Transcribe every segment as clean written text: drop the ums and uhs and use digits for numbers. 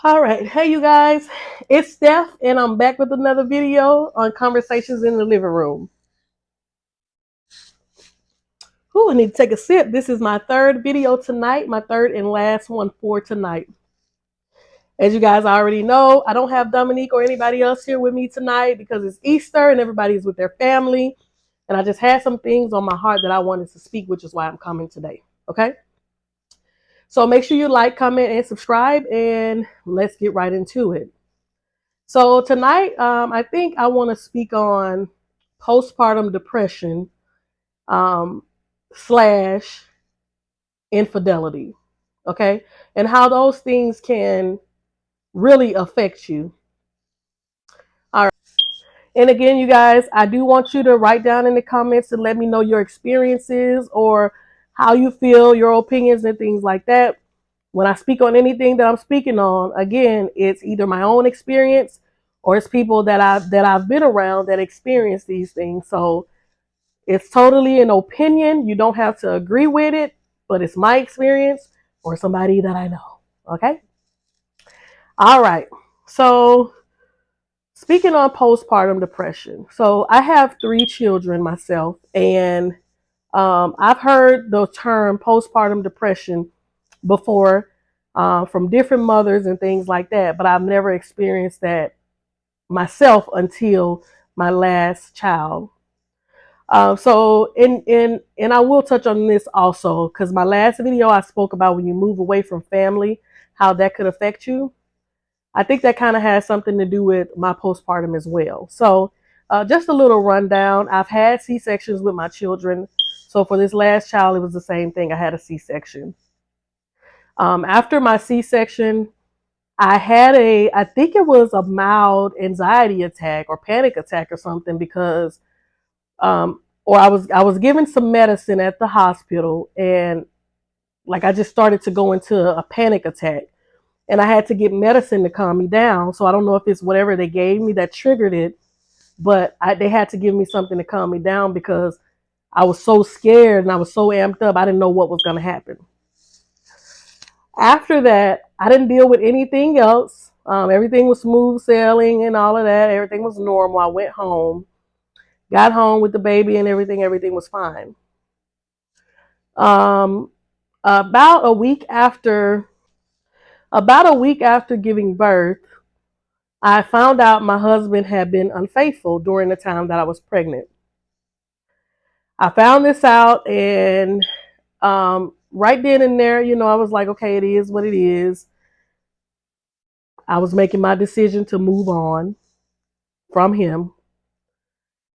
All right. Hey, you guys. It's Steph, and I'm back with another video on conversations in the living room. Ooh, I need to take a sip. This is my third video tonight, my third and last one for tonight. As you guys already know, I don't have Dominique or anybody else here with me tonight because it's Easter and everybody's with their family. And I just had some things on my heart that I wanted to speak, which is why I'm coming today. Okay. So make sure you like, comment, and subscribe, and let's get right into it. So tonight, I think I want to speak on postpartum depression um, slash infidelity, okay, and how those things can really affect you. All right. And again, you guys, I do want you to write down in the comments and let me know your experiences or how you feel, your opinions, and things like that. When I speak on anything that I'm speaking on, again, it's either my own experience or it's people that I've been around that experience these things. So it's totally an opinion. You don't have to agree with it, but it's my experience or somebody that I know. Okay? All right. So speaking on postpartum depression. So I have 3 children myself, and I've heard the term postpartum depression before from different mothers and things like that, but I've never experienced that myself until my last child. And I will touch on this also because my last video I spoke about when you move away from family, how that could affect you. I think that kind of has something to do with my postpartum as well. So, just a little rundown. I've had C-sections with my children. So for this last child, it was the same thing. I had a C-section. After my C-section, I think it was a mild anxiety attack or panic attack or something because, or I was given some medicine at the hospital, and like I just started to go into a panic attack, and I had to get medicine to calm me down. So I don't know if it's whatever they gave me that triggered it, but they had to give me something to calm me down because I was so scared and I was so amped up. I didn't know what was going to happen. After that, I didn't deal with anything else. Everything was smooth sailing and all of that. Everything was normal. I went home, got home with the baby and everything. Everything was fine. Um, about a week after, about a week after giving birth, I found out my husband had been unfaithful during the time that I was pregnant. I found this out, and right then and there, I was like, okay, it is what it is. I was making my decision to move on from him.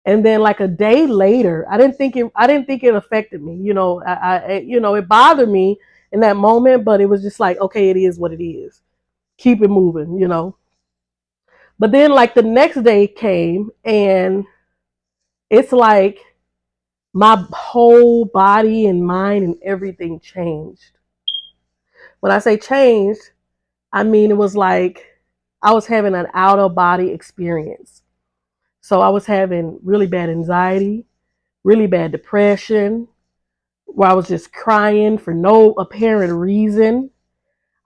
And then like a day later, I didn't think it affected me. It bothered me in that moment, but it was just like, okay, it is what it is. Keep it moving. But then like the next day came, and it's like my whole body and mind and everything changed. When I say changed, I mean it was like I was having an out of body experience. So I was having really bad anxiety, really bad depression, where I was just crying for no apparent reason.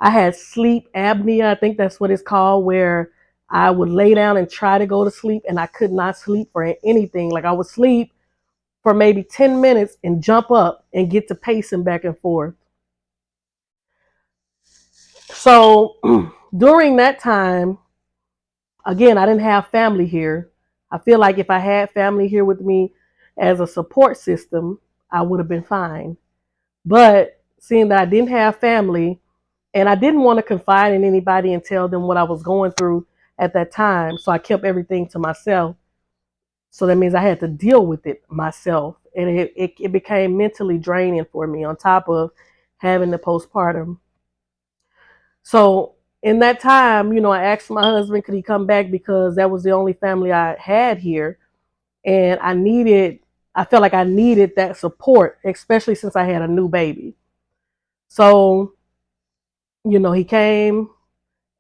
I had sleep apnea. I think that's what it's called, where I would lay down and try to go to sleep and I could not sleep for anything. Like I would sleep for maybe 10 minutes and jump up and get to pacing back and forth. So during that time, again, I didn't have family here. I feel like if I had family here with me as a support system, I would have been fine. But seeing that I didn't have family, and I didn't want to confide in anybody and tell them what I was going through at that time, so I kept everything to myself. So that means I had to deal with it myself. And it became mentally draining for me on top of having the postpartum. So in that time, I asked my husband, could he come back because that was the only family I had here. And I felt like I needed that support, especially since I had a new baby. So, he came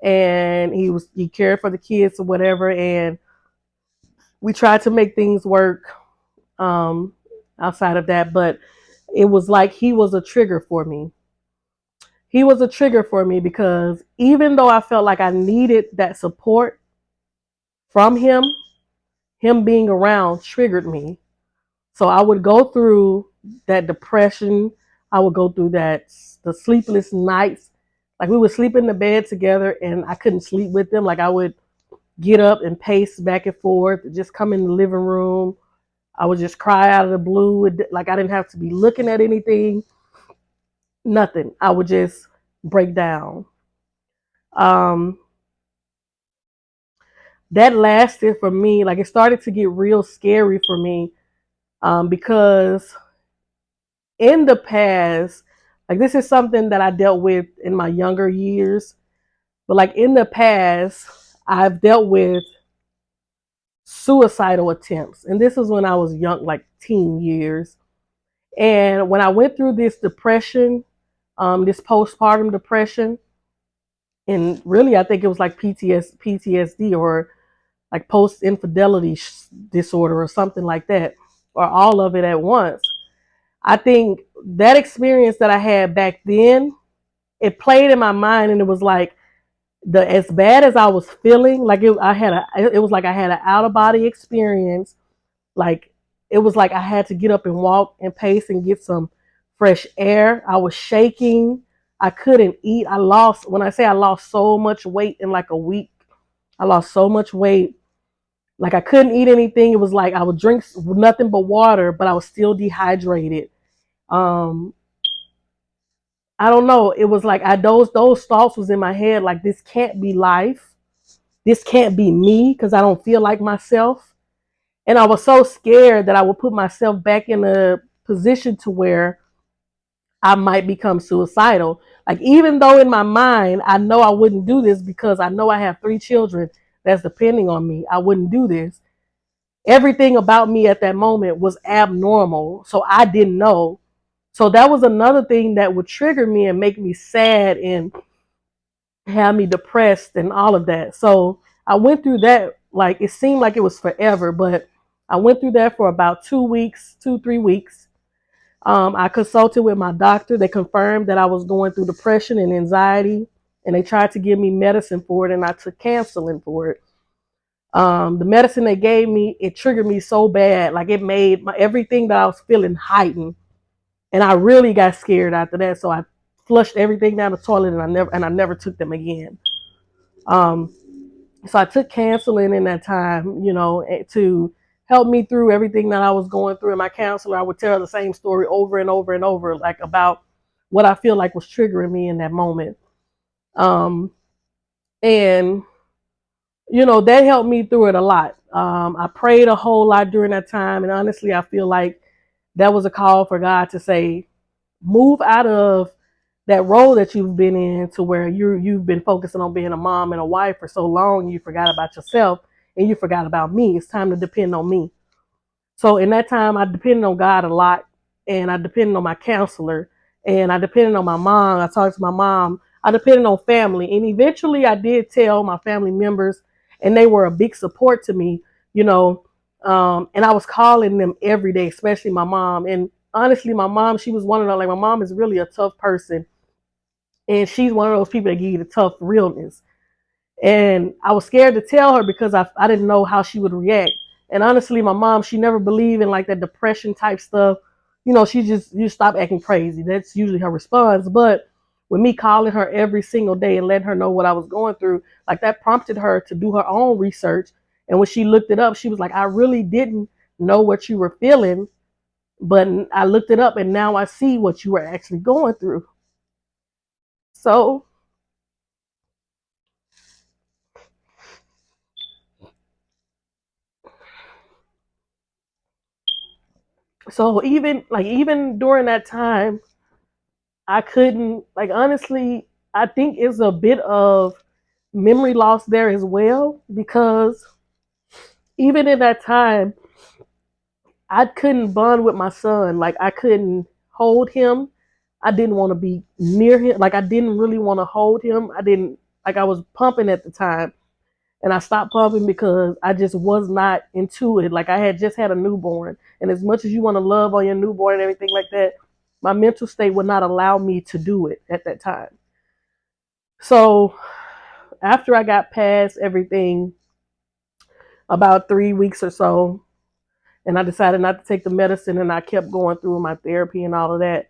and he cared for the kids or whatever. And we tried to make things work outside of that, but it was like he was a trigger for me. he was a trigger for me because even though I felt like I needed that support from him being around triggered me. So I would go through that depression. I would go through the sleepless nights. Like we would sleep in the bed together and I couldn't sleep with them. Like I would get up and pace back and forth, just come in the living room. I would just cry out of the blue. Like I didn't have to be looking at anything, nothing. I would just break down. Um, that lasted for me. Like it started to get real scary for me because in the past, like this is something that I dealt with in my younger years, but like in the past, I've dealt with suicidal attempts. And this was when I was young, like teen years. And when I went through this depression, this postpartum depression, and really I think it was like PTSD or like post infidelity disorder or something like that, or all of it at once. I think that experience that I had back then, it played in my mind, and it was like the as bad as I was feeling, like it was like I had an out of body experience. Like it was like I had to get up and walk and pace and get some fresh air. I was shaking. I couldn't eat. When I say I lost so much weight in like a week, I lost so much weight. Like I couldn't eat anything. It was like I would drink nothing but water, but I was still dehydrated. Um, I don't know. It was like those thoughts was in my head. Like this can't be life. This can't be me because I don't feel like myself. And I was so scared that I would put myself back in a position to where I might become suicidal. Like even though in my mind I know I wouldn't do this because I know I have 3 children that's depending on me. I wouldn't do this. Everything about me at that moment was abnormal. So I didn't know. So that was another thing that would trigger me and make me sad and have me depressed and all of that. So I went through that, like it seemed like it was forever, but I went through that for about 2 weeks, 3 weeks. I consulted with my doctor. They confirmed that I was going through depression and anxiety, and they tried to give me medicine for it, and I took counseling for it. The medicine they gave me, it triggered me so bad, like it made everything that I was feeling heightened, and I really got scared after that. So I flushed everything down the toilet, and I never took them again. Um, so I took counseling in that time, to help me through everything that I was going through. And my counselor, I would tell the same story over and over and over, like about what I feel like was triggering me in that moment. And that helped me through it a lot. I prayed a whole lot during that time, and honestly, I feel like that was a call for God to say, move out of that role that you've been in to where you've been focusing on being a mom and a wife for so long, you forgot about yourself and you forgot about me. It's time to depend on me. So in that time, I depended on God a lot, and I depended on my counselor, and I depended on my mom. I talked to my mom. I depended on family, and eventually, I did tell my family members, and they were a big support to me. You know, and I was calling them every day, especially my mom. And honestly, my mom, she was one of the like my mom is really a tough person, and she's one of those people that give you the tough realness. And I was scared to tell her because I didn't know how she would react. And honestly, my mom, she never believed in like that depression type stuff. She just, you stop acting crazy. That's usually her response. But with me calling her every single day and letting her know what I was going through, like that prompted her to do her own research. And when she looked it up, she was like, I really didn't know what you were feeling, but I looked it up and now I see what you were actually going through. So even during that time, I couldn't, like, honestly, I think it's a bit of memory loss there as well because even in that time, I couldn't bond with my son. Like, I couldn't hold him. I didn't want to be near him. Like, I didn't really want to hold him. I was pumping at the time, and I stopped pumping because I just was not into it. Like, I had just had a newborn, and as much as you want to love on your newborn and everything like that, my mental state would not allow me to do it at that time. So after I got past everything, about 3 weeks or so, and I decided not to take the medicine, and I kept going through my therapy and all of that,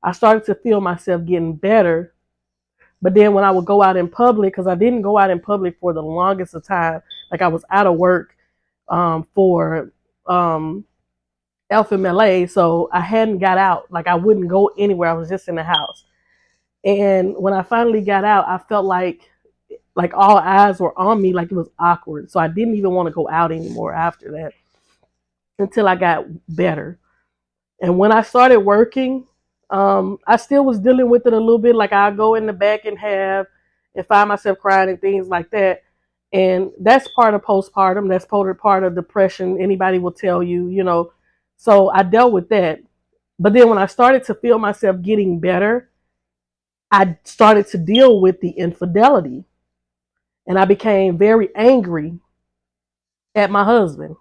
I started to feel myself getting better. But then when I would go out in public, because I didn't go out in public for the longest of time, like I was out of work for FMLA, so I hadn't got out. Like I wouldn't go anywhere. I was just in the house. And when I finally got out, I felt like all eyes were on me, like it was awkward. So I didn't even want to go out anymore after that until I got better. And when I started working, I still was dealing with it a little bit. Like I go in the back and find myself crying and things like that. And that's part of postpartum. That's part of depression. Anybody will tell you, you know. So I dealt with that. But then when I started to feel myself getting better, I started to deal with the infidelity. And I became very angry at my husband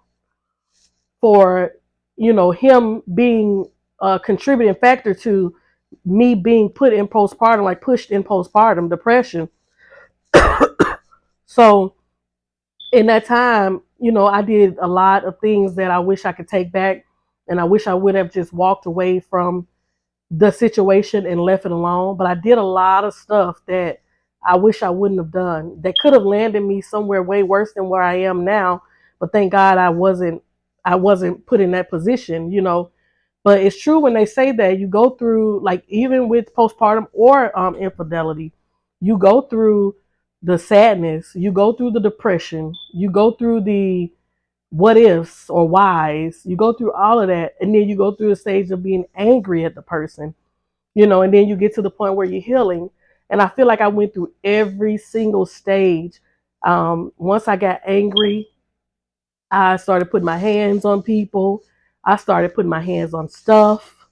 for, him being a contributing factor to me being put in postpartum, like pushed in postpartum depression. So in that time, I did a lot of things that I wish I could take back. And I wish I would have just walked away from the situation and left it alone. But I did a lot of stuff that I wish I wouldn't have done that could have landed me somewhere way worse than where I am now. But thank God I wasn't put in that position. But it's true when they say that you go through, like, even with postpartum or infidelity, you go through the sadness, you go through the depression, you go through the what ifs or whys, you go through all of that, and then you go through the stage of being angry at the person, and then you get to the point where you're healing. And I feel like I went through every single stage. Once I got angry, I started putting my hands on people. I started putting my hands on stuff,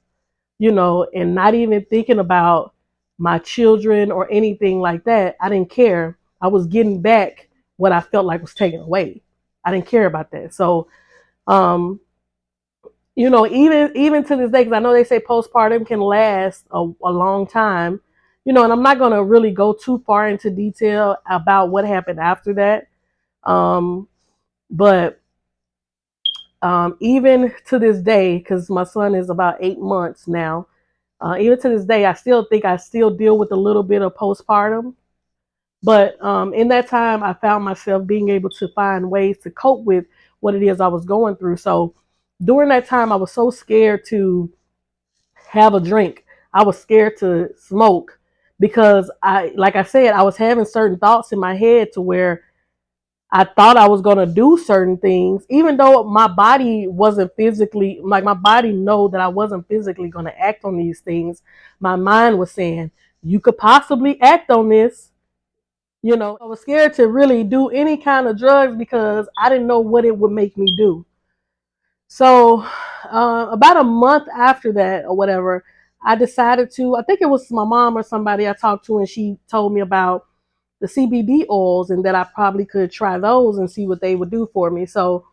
and not even thinking about my children or anything like that. I didn't care. I was getting back what I felt like was taken away. I didn't care about that. So, um, even to this day, because I know they say postpartum can last a long time, and I'm not going to really go too far into detail about what happened after that. Um, but even to this day, because my son is about 8 months now, even to this day, I still think I still deal with a little bit of postpartum. But in that time, I found myself being able to find ways to cope with what it is I was going through. So during that time, I was so scared to have a drink. I was scared to smoke because like I said, I was having certain thoughts in my head to where I thought I was going to do certain things, even though my body wasn't physically, like my body know that I wasn't physically going to act on these things. My mind was saying, you could possibly act on this. I was scared to really do any kind of drugs because I didn't know what it would make me do. So about a month after that or whatever, I decided to, I think it was my mom or somebody I talked to, and she told me about the CBD oils and that I probably could try those and see what they would do for me. So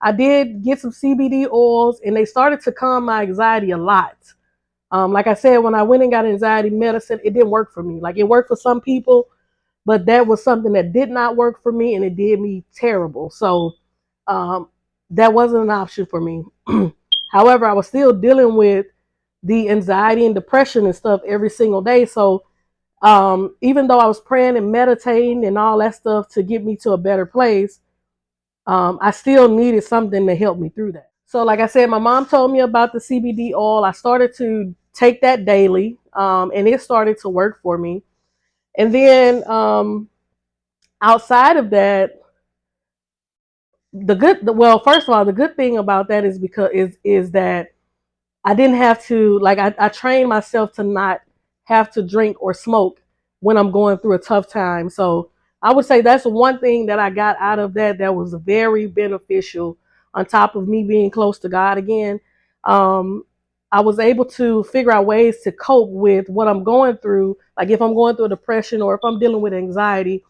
I did get some CBD oils, and they started to calm my anxiety a lot. Like I said, when I went and got anxiety medicine, it didn't work for me. Like it worked for some people, but that was something that did not work for me, and it did me terrible. So um, that wasn't an option for me. However, I was still dealing with the anxiety and depression and stuff every single day. So even though I was praying and meditating and all that stuff to get me to a better place, I still needed something to help me through that. So, like I said, my mom told me about the CBD oil. I started to take that daily, and it started to work for me. And then outside of that, well, first of all, the good thing about that is that I didn't have to, like, I trained myself to not have to drink or smoke when I'm going through a tough time. So I would say that's one thing that I got out of that was very beneficial, on top of me being close to God again. Um, I was able to figure out ways to cope with what I'm going through. Like if I'm going through a depression or if I'm dealing with anxiety,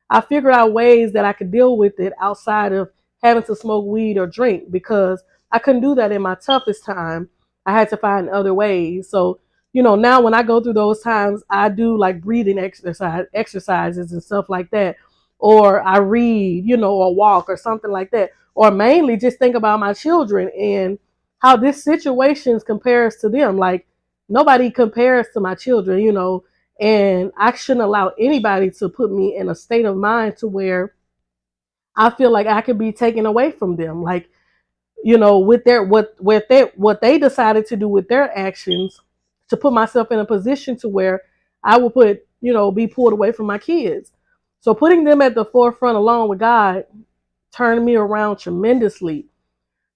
I figured out ways that I could deal with it outside of having to smoke weed or drink, because I couldn't do that in my toughest time. I had to find other ways. So Now when I go through those times, I do like breathing exercises and stuff like that, or I read, or walk or something like that, or mainly just think about my children and how this situation compares to them. Like nobody compares to my children, and I shouldn't allow anybody to put me in a state of mind to where I feel like I could be taken away from them. Like, with their what they decided to do with their actions, to put myself in a position to where I will be pulled away from my kids. So putting them at the forefront along with God turned me around tremendously.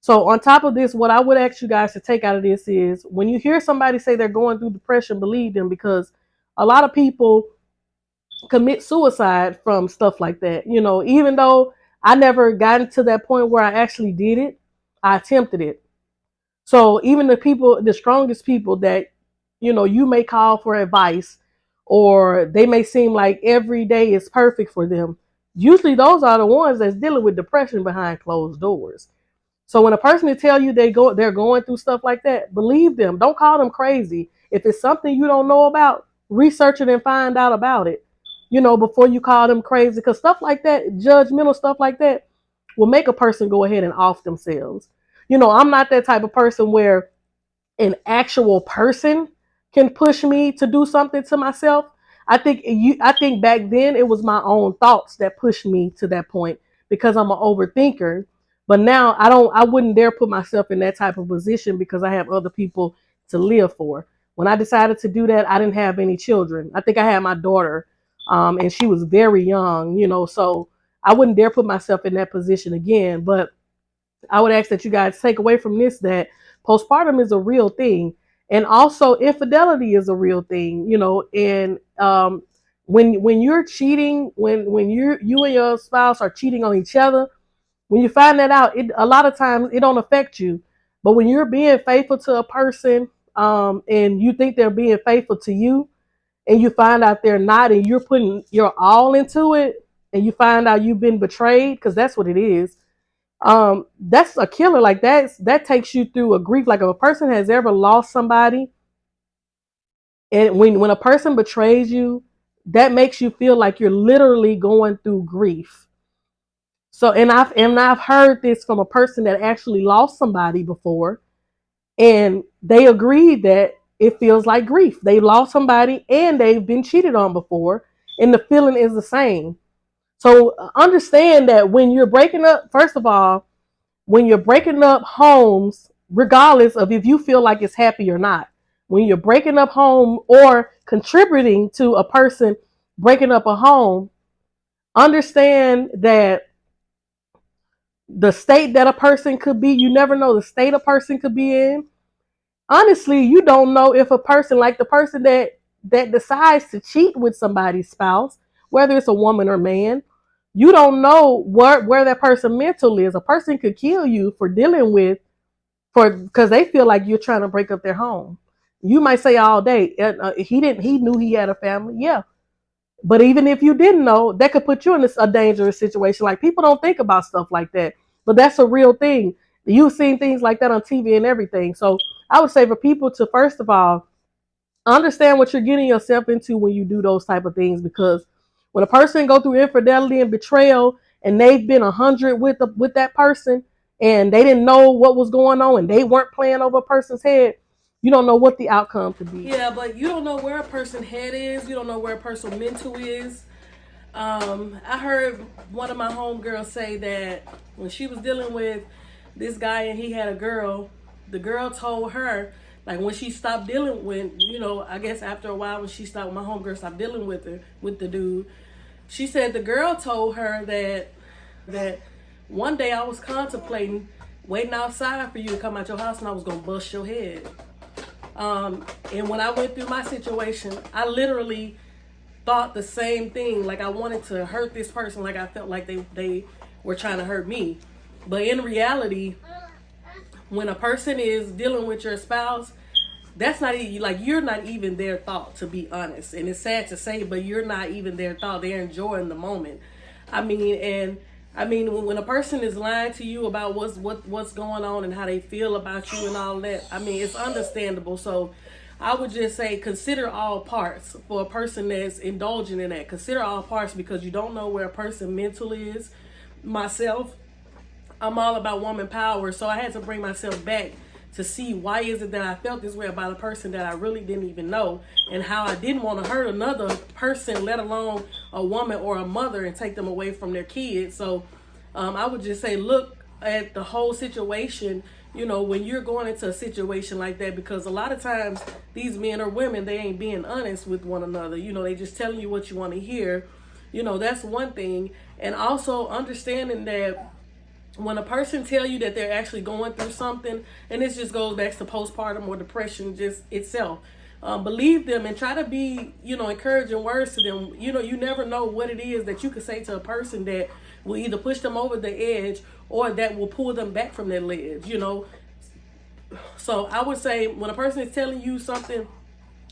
So on top of this, what I would ask you guys to take out of this is when you hear somebody say they're going through depression, believe them, because a lot of people commit suicide from stuff like that. Even though I never gotten to that point where I actually did it, I attempted it. So even the strongest people that, you may call for advice, or they may seem like every day is perfect for them. Usually those are the ones that's dealing with depression behind closed doors. So when a person tell you they're going through stuff like that, believe them. Don't call them crazy. If it's something you don't know about, research it and find out about it. Before you call them crazy, because stuff like that, judgmental stuff like that, will make a person go ahead and off themselves. I'm not that type of person where an actual person can push me to do something to myself. I think back then it was my own thoughts that pushed me to that point because I'm an overthinker. But now I wouldn't dare put myself in that type of position because I have other people to live for. When I decided to do that, I didn't have any children. I think I had my daughter, and she was very young, so I wouldn't dare put myself in that position again. But I would ask that you guys take away from this that postpartum is a real thing, and also infidelity is a real thing. And when you're cheating, when you and your spouse are cheating on each other, when you find that out, a lot of times it don't affect you. But when you're being faithful to a person, and you think they're being faithful to you, and you find out they're not, and you're putting your all into it, and you find out you've been betrayed, because that's what it is. That's a killer. Like that takes you through a grief. Like if a person has ever lost somebody, and when a person betrays you, that makes you feel like you're literally going through grief. So and I've heard this from a person that actually lost somebody before, and they agreed that it feels like grief. They lost somebody and they've been cheated on before, and the feeling is the same. So understand that when you're breaking up, first of all, when you're breaking up homes, regardless of if you feel like it's happy or not, when you're breaking up home or contributing to a person breaking up a home, understand that the state that a person could be, you never know the state a person could be in. Honestly, you don't know if a person, like the person that decides to cheat with somebody's spouse, whether it's a woman or man, you don't know where that person mental is. A person could kill you for dealing with, because they feel like you're trying to break up their home. You might say all day, he knew he had a family. Yeah. But even if you didn't know, that could put you in a dangerous situation. Like people don't think about stuff like that, but that's a real thing. You've seen things like that on TV and everything. So I would say for people to, first of all, understand what you're getting yourself into when you do those type of things, because when a person go through infidelity and betrayal and they've been 100 with that person, and they didn't know what was going on and they weren't playing over a person's head, you don't know what the outcome could be. Yeah, but you don't know where a person's head is. You don't know where a person's mental is. I heard one of my homegirls say that when she was dealing with this guy and he had a girl, the girl told her, like when she stopped dealing with, I guess after a while when my homegirl stopped dealing with the dude, she said the girl told her that one day I was contemplating waiting outside for you to come out your house and I was gonna bust your head. And when I went through my situation, I literally thought the same thing. Like I wanted to hurt this person, like I felt like they were trying to hurt me. But in reality, when a person is dealing with your spouse, that's not even, like, you're not even their thought, to be honest. And it's sad to say, but you're not even their thought. They're enjoying the moment. When a person is lying to you about what's going on and how they feel about you and all that, it's understandable. So I would just say consider all parts for a person that's indulging in that. Consider all parts because you don't know where a person mental is. Myself, I'm all about woman power, so I had to bring myself back to see why is it that I felt this way about a person that I really didn't even know, and how I didn't want to hurt another person, let alone a woman or a mother, and take them away from their kids. So I would just say look at the whole situation, when you're going into a situation like that, because a lot of times these men or women, they ain't being honest with one another. They just telling you what you want to hear. That's one thing. And also understanding that when a person tell you that they're actually going through something, and this just goes back to postpartum or depression just itself, believe them and try to be, encouraging words to them. You never know what it is that you could say to a person that will either push them over the edge or that will pull them back from that ledge. So I would say when a person is telling you something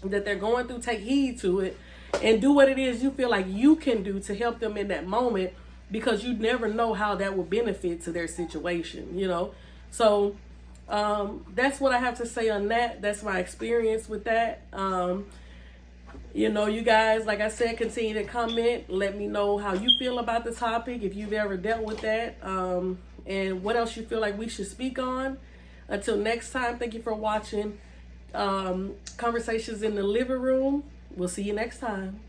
that they're going through, take heed to it and do what it is you feel like you can do to help them in that moment, because you never know how that will benefit to their situation. So that's what I have to say on that. That's my experience with that. You guys, like I said, continue to comment. Let me know how you feel about the topic, if you've ever dealt with that, and what else you feel like we should speak on. Until next time, thank you for watching Conversations in the Living Room. We'll see you next time.